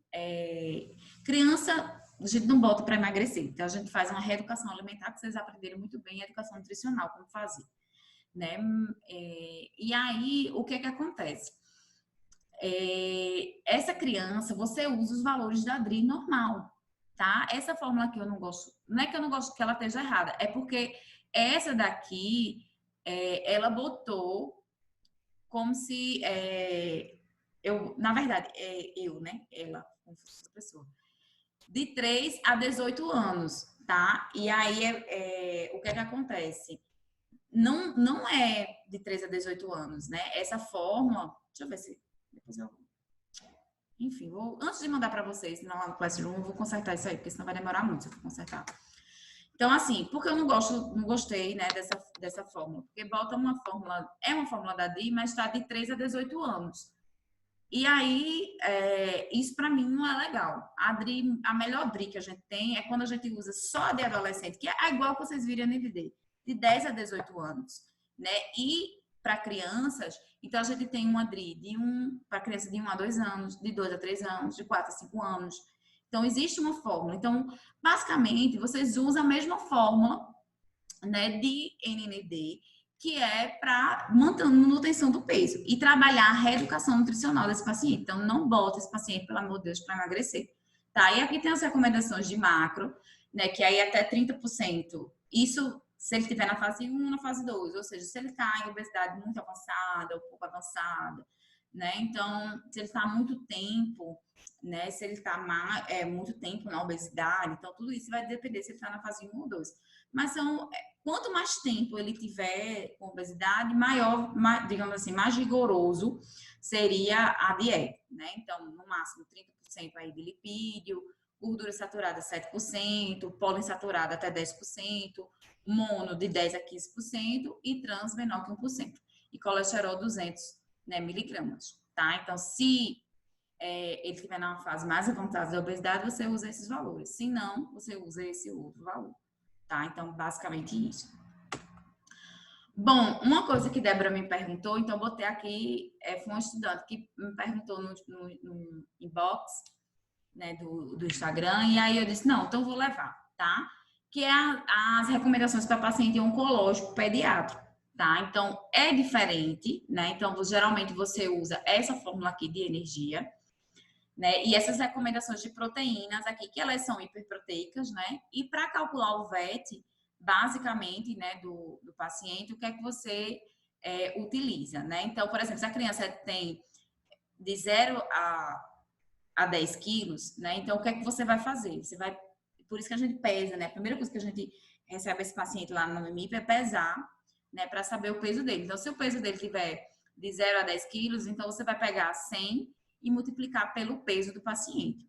criança, a gente não bota para emagrecer, então a gente faz uma reeducação alimentar, que vocês aprenderam muito bem, educação nutricional, como fazer. Né? E aí, o que acontece? Essa criança, você usa os valores da DRI normal, tá? Essa fórmula aqui eu não gosto, não é que eu não gosto que ela esteja errada, é porque essa daqui, ela botou como se na verdade, né? Ela, como se fosse a pessoa, de 3 a 18 anos, tá? E aí, o que acontece? Não é de 3 a 18 anos, né? Essa fórmula, deixa eu ver se depois eu... Enfim, antes de mandar para vocês, lá no Classroom, eu vou consertar isso aí, porque senão vai demorar muito se eu for consertar. Então, assim, porque eu não gostei, né, dessa fórmula? Porque bota uma fórmula, é uma fórmula da DRI, mas está de 3 a 18 anos. E aí, isso para mim não é legal. A melhor DRI que a gente tem é quando a gente usa só de adolescente, que é igual que vocês viram no IVD, de 10 a 18 anos, né? E para crianças, então a gente tem uma DRI para criança de 1 a 2 anos, de 2 a 3 anos, de 4 a 5 anos. Então, existe uma fórmula. Então, basicamente, vocês usam a mesma fórmula, né, de NND, que é para manutenção do peso e trabalhar a reeducação nutricional desse paciente. Então, não bota esse paciente, pelo amor de Deus, para emagrecer. Tá? E aqui tem as recomendações de macro, né, que aí até 30%. Isso se ele estiver na fase 1, na fase 2, ou seja, se ele está em obesidade muito avançada ou pouco avançada, né? Então, se ele está há muito tempo, né? Se ele está muito tempo na obesidade, então tudo isso vai depender se ele está na fase 1 ou 2. Mas quanto mais tempo ele tiver com obesidade, digamos assim, mais rigoroso seria a dieta, né? Então, no máximo 30% aí de lipídio, gordura saturada 7%, poliinsaturada até 10%, mono de 10 a 15% e trans menor que 1%. E colesterol 200, né, miligramas, tá? Então, se ele estiver numa fase mais avançada da obesidade, você usa esses valores. Se não, você usa esse outro valor, tá? Então, basicamente isso. Bom, uma coisa que Débora me perguntou, então botei aqui, foi um estudante que me perguntou no inbox, né, do Instagram, e aí eu disse, não, então eu vou levar, tá? Que é as recomendações para paciente oncológico pediátrico, tá? Então, é diferente, né? Então, geralmente você usa essa fórmula aqui de energia, né? E essas recomendações de proteínas aqui, que elas são hiperproteicas, né? E para calcular o VET, basicamente, né, do paciente, o que é que você utiliza, né? Então, por exemplo, se a criança tem de 0 a 10 quilos, né? Então, o que é que você vai fazer? Por isso que a gente pesa, né? A primeira coisa que a gente recebe esse paciente lá no MIP é pesar, né? Para saber o peso dele. Então, se o peso dele tiver de 0 a 10 quilos, então você vai pegar 100 e multiplicar pelo peso do paciente.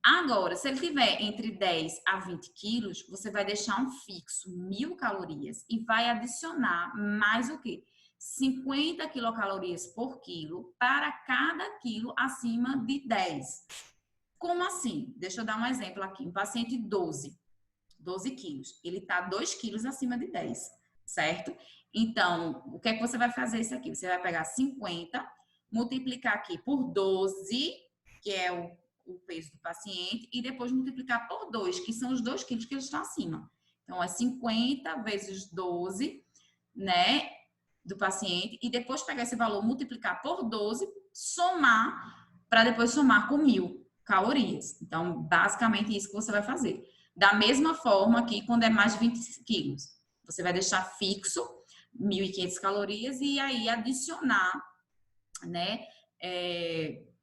Agora, se ele tiver entre 10 a 20 quilos, você vai deixar um fixo 1.000 calorias e vai adicionar mais o quê? 50 quilocalorias por quilo para cada quilo acima de 10. Como assim? Deixa eu dar um exemplo aqui. Um paciente 12 quilos. Ele está 2 quilos acima de 10, certo? Então, o que é que você vai fazer isso aqui? Você vai pegar 50, multiplicar aqui por 12, que é o peso do paciente, e depois multiplicar por 2, que são os 2 quilos que ele está acima. Então, é 50 vezes 12, né, do paciente, e depois pegar esse valor, multiplicar por 12, somar, para depois somar com 1.000 calorias. Então, basicamente isso que você vai fazer. Da mesma forma aqui, quando é mais de 20 quilos, você vai deixar fixo 1.500 calorias e aí adicionar, né,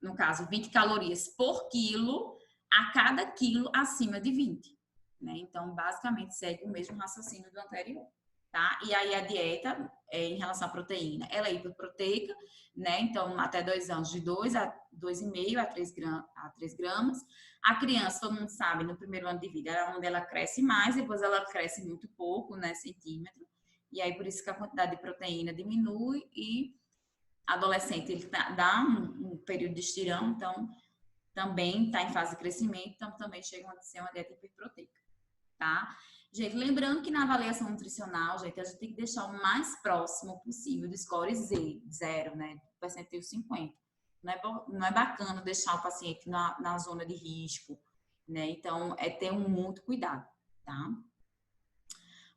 no caso, 20 calorias por quilo a cada quilo acima de 20. Né? Então, basicamente, segue o mesmo raciocínio do anterior. Tá? E aí a dieta, em relação à proteína, ela é hiperproteica, né? Então, até 2 anos, de 2 a 2,5 a 3 gramas. A criança, todo mundo sabe, no primeiro ano de vida, é onde ela cresce mais, depois ela cresce muito pouco, né? Centímetro. E aí, por isso que a quantidade de proteína diminui e adolescente, ele dá um período de estirão, então também está em fase de crescimento, então também chega a ser uma dieta hiperproteica, tá? Gente, lembrando que na avaliação nutricional, gente, a gente tem que deixar o mais próximo possível do score Z, 0, né? Do percentil 50. Não é bacana deixar o paciente na zona de risco, né? Então, é ter muito cuidado, tá?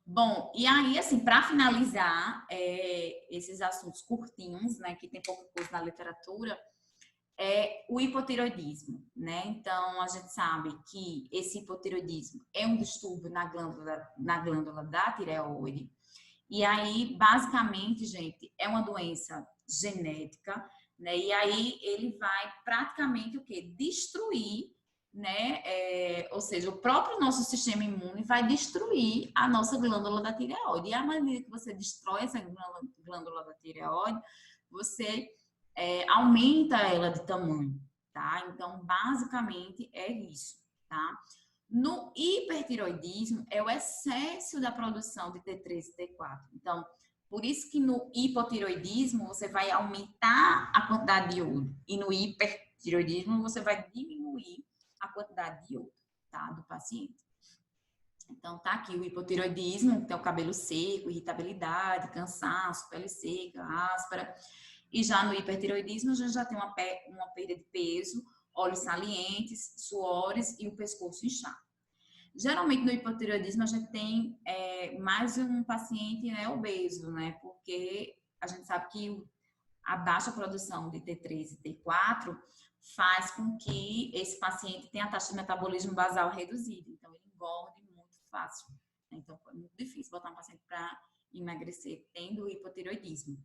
Bom, e aí, assim, para finalizar esses assuntos curtinhos, né, que tem pouca coisa na literatura, é o hipotireoidismo, né? Então, a gente sabe que esse hipotireoidismo é um distúrbio na glândula da tireoide. E aí, basicamente, gente, é uma doença genética, né? E aí ele vai praticamente o quê? Destruir, né? Ou seja, o próprio nosso sistema imune vai destruir a nossa glândula da tireoide. E à medida que você destrói essa glândula da tireoide, você aumenta ela de tamanho, tá? Então, basicamente é isso, tá? No hipertiroidismo é o excesso da produção de T3 e T4. Então, por isso que no hipotiroidismo você vai aumentar a quantidade de iodo e no hipertiroidismo você vai diminuir a quantidade de iodo, tá, do paciente. Então, tá aqui o hipotiroidismo, que tem o cabelo seco, irritabilidade, cansaço, pele seca, áspera. E já no hipertiroidismo, a gente já tem uma perda de peso, olhos salientes, suores e o pescoço inchado. Geralmente no hipotireoidismo a gente tem mais um paciente, né, obeso, né? Porque a gente sabe que a baixa produção de T3 e T4 faz com que esse paciente tenha a taxa de metabolismo basal reduzida. Então, ele engorde muito fácil. Então, é muito difícil botar um paciente para emagrecer tendo hipotireoidismo.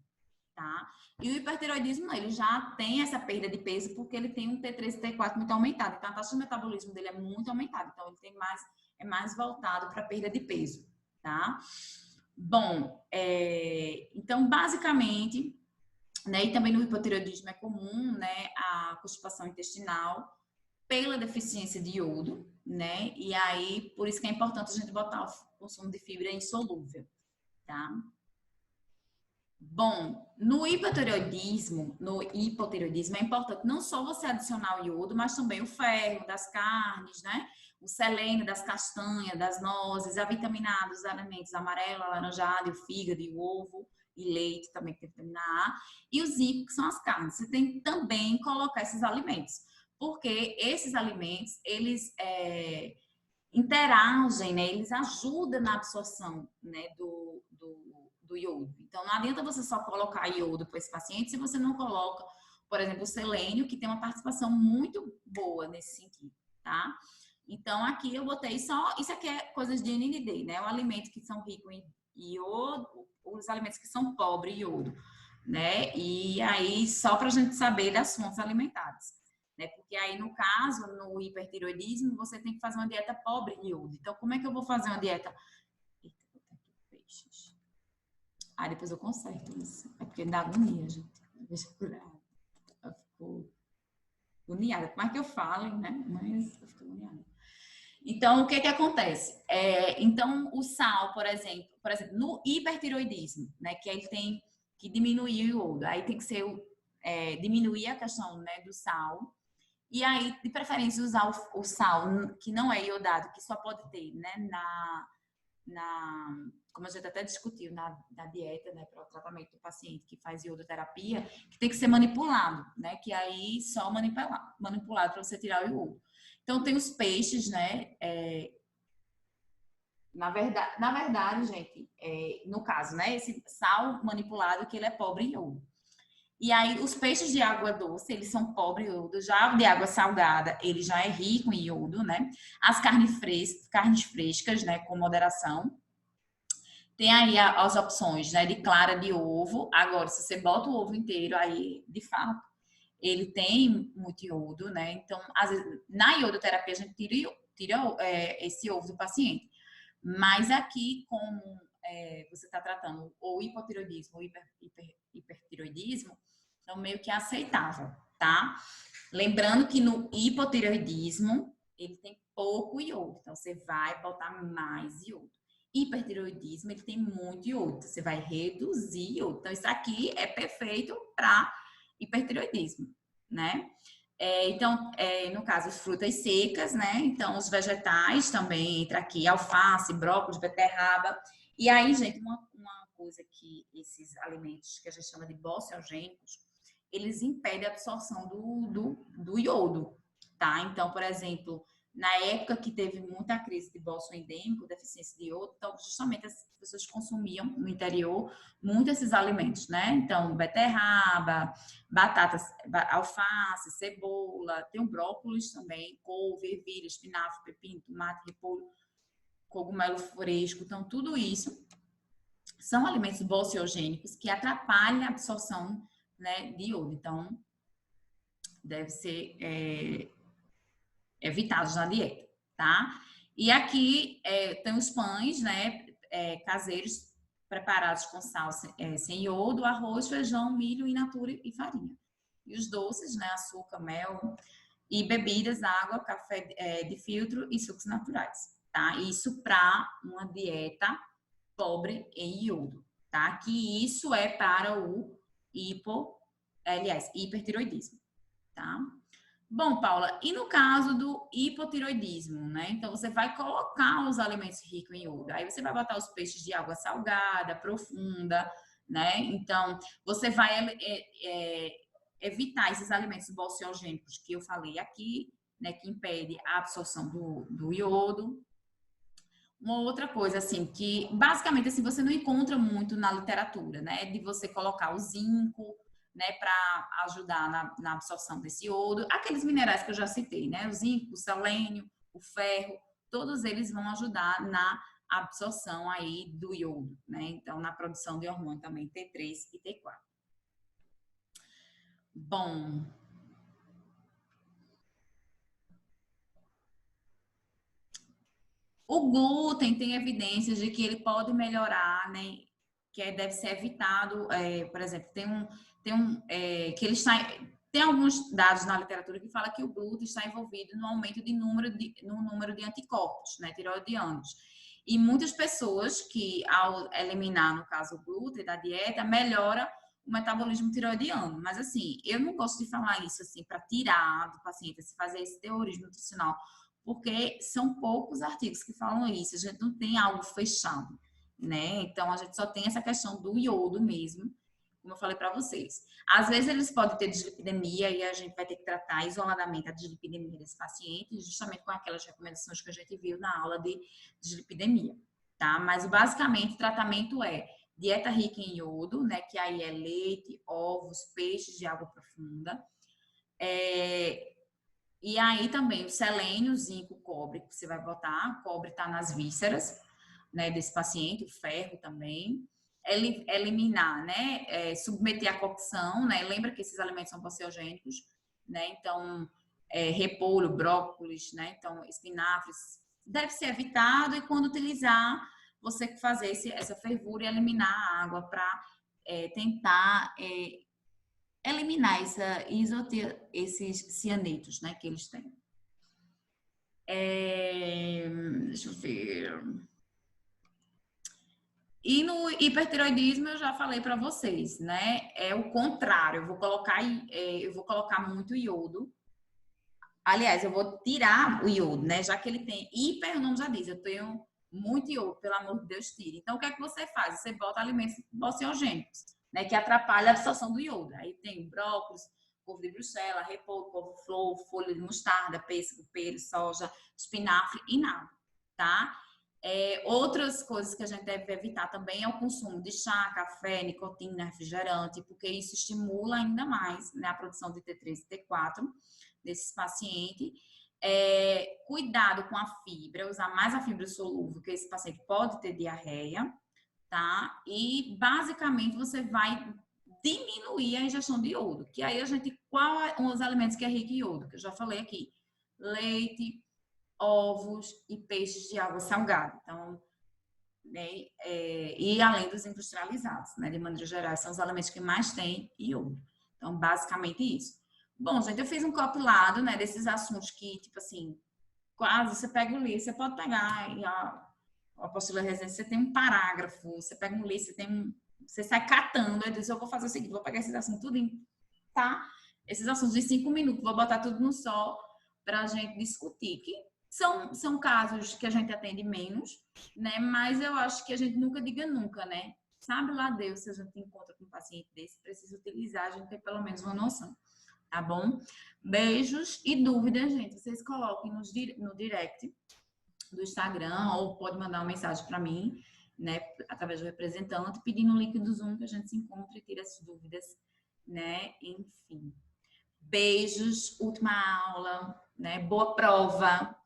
Tá? E o hipertireoidismo, não, ele já tem essa perda de peso porque ele tem um T3 e T4 muito aumentado. Então, a taxa de metabolismo dele é muito aumentada. Então, ele tem mais voltado para perda de peso, tá? Bom, então, basicamente, né, e também no hipotireoidismo é comum, né, a constipação intestinal pela deficiência de iodo, né? E aí, por isso que é importante a gente botar o consumo de fibra insolúvel, tá? Bom, no hipotireoidismo é importante não só você adicionar o iodo, mas também o ferro das carnes, né? O selênio das castanhas, das nozes, a vitamina A dos alimentos amarelo, alaranjado, o fígado e o ovo, e leite também que tem vitamina A, e o zinco, que são as carnes. Você tem que também colocar esses alimentos, porque esses alimentos, eles interagem, né? Eles ajudam na absorção, né, do iodo. Então, não adianta você só colocar iodo para esse paciente se você não coloca, por exemplo, o selênio, que tem uma participação muito boa nesse sentido, tá? Então, aqui eu botei só... Isso aqui é coisas de NND, né? O alimento que são ricos em iodo, os alimentos que são pobres em iodo, né? E aí, só para a gente saber das fontes alimentares. Né? Porque aí, no caso, no hipertiroidismo, você tem que fazer uma dieta pobre em iodo. Então, como é que eu vou fazer uma dieta... Eita, vou botar aqui peixes. Ah, depois eu conserto isso. É porque dá agonia, gente. Deixa eu curar. Eu fico agoniada. Como é que eu falo, né? Mas eu fico agoniada. Então, o que que acontece? Então, o sal, por exemplo, no hipertiroidismo, né, que ele tem que diminuir o iodo, aí tem que ser diminuir a questão, né, do sal, e aí, de preferência, usar o sal que não é iodado, que só pode ter, né, como a gente até discutiu, na dieta, né, para o tratamento do paciente que faz iodoterapia, que tem que ser manipulado, né, que aí só manipulado para você tirar o iodo. Então, tem os peixes, né, na verdade, gente, no caso, né, esse sal manipulado que ele é pobre em iodo. E aí, os peixes de água doce, eles são pobres em iodo. Já o de água salgada, ele já é rico em iodo, né? As carnes frescas, né, com moderação. Tem aí as opções, né, de clara de ovo. Agora, se você bota o ovo inteiro, aí, de fato, ele tem muito iodo, né? Então, às vezes, na iodoterapia, a gente tira esse ovo do paciente. Mas aqui, como você está tratando ou hipotiroidismo ou hipertiroidismo, então meio que é aceitável, tá? Lembrando que no hipotiroidismo, ele tem pouco iodo, então você vai botar mais iodo. Hipertiroidismo, ele tem muito iodo, então você vai reduzir iodo. Então, isso aqui é perfeito para hipertiroidismo, né? Então, no caso, as frutas secas, né? Então, os vegetais também entra aqui, alface, brócolis, beterraba. E aí, gente, uma coisa que esses alimentos que a gente chama de bociogênicos, eles impedem a absorção do iodo, tá? Então, por exemplo, na época que teve muita crise de bócio endêmico, deficiência de iodo, então, justamente as pessoas consumiam no interior muito esses alimentos, né? Então, beterraba, batatas, alface, cebola, tem o brócolis também, couve, ervilha, espinafre, pepino, tomate, repolho, cogumelo fresco. Então, tudo isso são alimentos bociogênicos que atrapalham a absorção, né, de iodo. Então, deve ser evitados na dieta, tá? E aqui tem os pães, né, caseiros preparados com sal sem iodo, arroz, feijão, milho, in natura e farinha. E os doces, né, açúcar, mel e bebidas, água, café de filtro e sucos naturais, tá? Isso para uma dieta pobre em iodo, tá? Que isso é para o hipertiroidismo, tá? Bom, Paula, e no caso do hipotiroidismo, né? Então, você vai colocar os alimentos ricos em iodo. Aí você vai botar os peixes de água salgada, profunda, né? Então, você vai evitar esses alimentos bolsiogênicos que eu falei aqui, né? Que impede a absorção do iodo. Uma outra coisa, assim, que basicamente assim, você não encontra muito na literatura, né? De você colocar o zinco, né, para ajudar na absorção desse iodo. Aqueles minerais que eu já citei, né? O zinco, o selênio, o ferro, todos eles vão ajudar na absorção aí do iodo, né? Então, na produção de hormônio também T3 e T4. Bom, o glúten tem evidências de que ele pode melhorar, né? Deve ser evitado, por exemplo, que ele está, tem alguns dados na literatura que fala que o glúten está envolvido no aumento no número de anticorpos, né, tiroidianos. E muitas pessoas que, ao eliminar, no caso, o glúten da dieta, melhora o metabolismo tiroidiano. Mas, assim, eu não gosto de falar isso, assim, para tirar do paciente, assim, fazer esse terrorismo nutricional, porque são poucos artigos que falam isso, a gente não tem algo fechado, né? Então, a gente só tem essa questão do iodo mesmo, como eu falei para vocês. Às vezes, eles podem ter dislipidemia e a gente vai ter que tratar isoladamente a dislipidemia desse paciente, justamente com aquelas recomendações que a gente viu na aula de dislipidemia, tá? Mas, basicamente, o tratamento é dieta rica em iodo, né? Que aí é leite, ovos, peixes de água profunda. E aí também o selênio, zinco, cobre, que você vai botar. O cobre está nas vísceras, né, desse paciente, o ferro também. Eliminar, né, submeter à cocção, né, lembra que esses alimentos são bociogênicos, né, então, repolho, brócolis, né, então, espinafres, deve ser evitado e quando utilizar, você fazer essa fervura e eliminar a água para tentar eliminar esses cianetos, né, que eles têm. Deixa eu ver. E no hipertiroidismo eu já falei para vocês, né? É o contrário. Eu vou colocar muito iodo. Aliás, eu vou tirar o iodo, né? Já que ele tem hiper, o nome já diz, eu tenho muito iodo, pelo amor de Deus, tire. Então, o que é que você faz? Você bota alimentos bociogênicos, né? Que atrapalham a absorção do iodo. Aí tem brócolis, couve de Bruxelas, repolho, couve-flor, folha de mostarda, pêssego, pêssego, soja, espinafre e nada, tá? Outras coisas que a gente deve evitar também é o consumo de chá, café, nicotina, refrigerante, porque isso estimula ainda mais, né, a produção de T3 e T4 desses pacientes. Cuidado com a fibra, usar mais a fibra solúvel, porque esse paciente pode ter diarreia, tá? E basicamente você vai diminuir a ingestão de iodo, que aí a gente, quais são os alimentos que é rico em iodo, que eu já falei aqui, leite, ovos e peixes de água salgada. Então, né, e além dos industrializados, né, de maneira geral, são os alimentos que mais têm iodo. Então, basicamente isso. Bom, gente, eu fiz um compilado, né, desses assuntos que, tipo assim, quase você pega o livro, você pode pegar e a apostila residência, você tem um parágrafo, você pega um livro, você sai catando, eu disse, eu vou fazer o seguinte, vou pegar esses assuntos tudo, tá? Esses assuntos de 5 minutos, vou botar tudo no sol para a gente discutir, que são casos que a gente atende menos, né? Mas eu acho que a gente nunca diga nunca, né? Sabe lá Deus se a gente encontra com um paciente desse, precisa utilizar, a gente tem pelo menos uma noção, tá bom? Beijos e dúvidas, gente, vocês coloquem no direct do Instagram ou pode mandar uma mensagem para mim, né, através do representante, pedindo o link do Zoom que a gente se encontra e tira as dúvidas, né? Enfim. Beijos, última aula, né? Boa prova.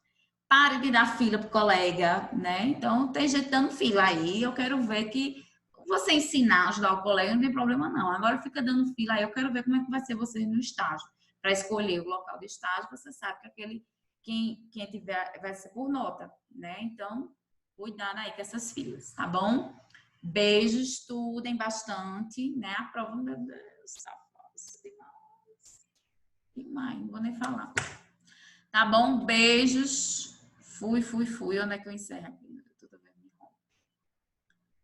Pare de dar fila pro colega, né? Então, tem gente dando fila aí. Eu quero ver que você ensinar, ajudar o colega, não tem problema não. Agora fica dando fila aí. Eu quero ver como é que vai ser vocês no estágio. Para escolher o local de estágio, você sabe que quem tiver vai ser por nota, né? Então, cuidado aí com essas filas, tá bom? Beijos, estudem bastante, né? A prova, meu Deus, demais, não vou nem falar. Tá bom? Beijos. Fui. Onde é que eu encerro aqui?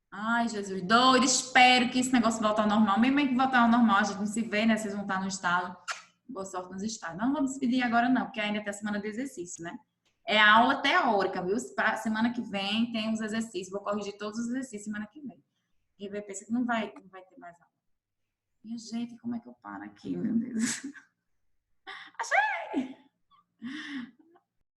Ai, Jesus, doido. Espero que esse negócio volte ao normal. Mesmo que voltar ao normal, a gente não se vê, né? Vocês vão estar no estado. Boa sorte nos estados. Não vamos despedir agora, não, porque ainda tem a semana de exercício, né? É a aula teórica, viu? Semana que vem tem os exercícios. Vou corrigir todos os exercícios semana que vem. E vai pensar que não vai ter mais aula. Minha gente, como é que eu paro aqui, meu Deus? Achei!